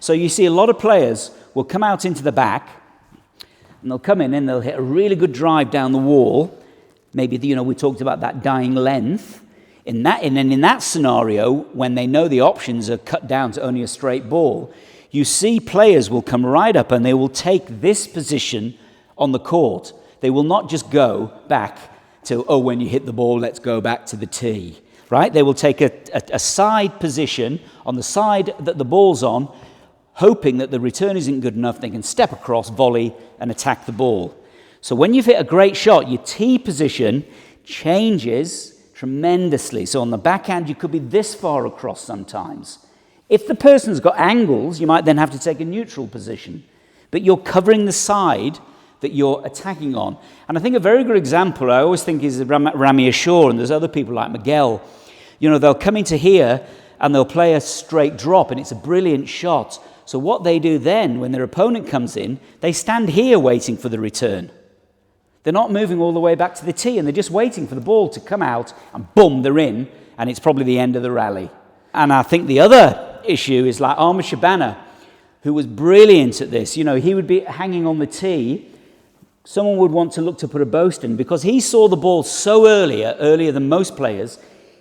So you see a lot of players will come out into the back, and they'll come in and they'll hit a really good drive down the wall. Maybe, we talked about that dying length. In that scenario, when they know the options are cut down to only a straight ball, you see players will come right up and they will take this position on the court. They will not just go back to, when you hit the ball, let's go back to the tee, right? They will take a side position on the side that the ball's on, hoping that the return isn't good enough. They can step across, volley, and attack the ball. So when you've hit a great shot, your tee position changes tremendously. So on the backhand, you could be this far across sometimes. If the person's got angles, you might then have to take a neutral position. But you're covering the side that you're attacking on. And I think a very good example, I always think, is Rami Ashur, and there's other people like Miguel. They'll come into here and they'll play a straight drop, and it's a brilliant shot. So what they do then, when their opponent comes in, they stand here waiting for the return. They're not moving all the way back to the tee, and they're just waiting for the ball to come out, and boom, they're in, and it's probably the end of the rally. And I think the other issue is like Arma Shabana, who was brilliant at this. He would be hanging on the tee. Someone would want to look to put a boast in, because he saw the ball so earlier than most players.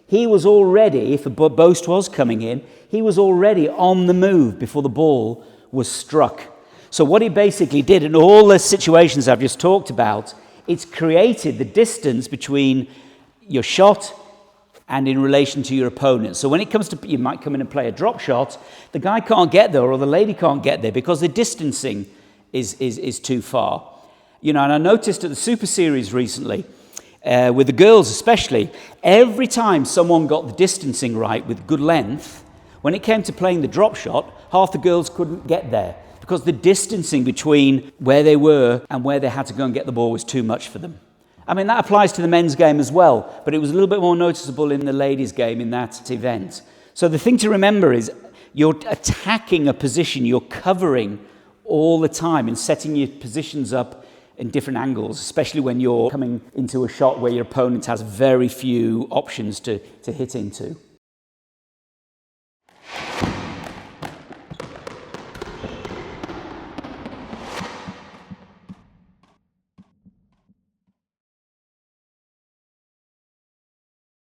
He was already, if a boast was coming in, he was already on the move before the ball was struck. So what he basically did in all the situations I've just talked about, it's created the distance between your shot and in relation to your opponent. So when it comes to, you might come in and play a drop shot, the guy can't get there or the lady can't get there because the distancing is too far. And I noticed at the Super Series recently, with the girls especially, every time someone got the distancing right with good length, when it came to playing the drop shot, half the girls couldn't get there because the distancing between where they were and where they had to go and get the ball was too much for them. I mean, that applies to the men's game as well, but it was a little bit more noticeable in the ladies' game in that event. So the thing to remember is you're attacking a position, you're covering all the time and setting your positions up in different angles, especially when you're coming into a shot where your opponent has very few options to hit into.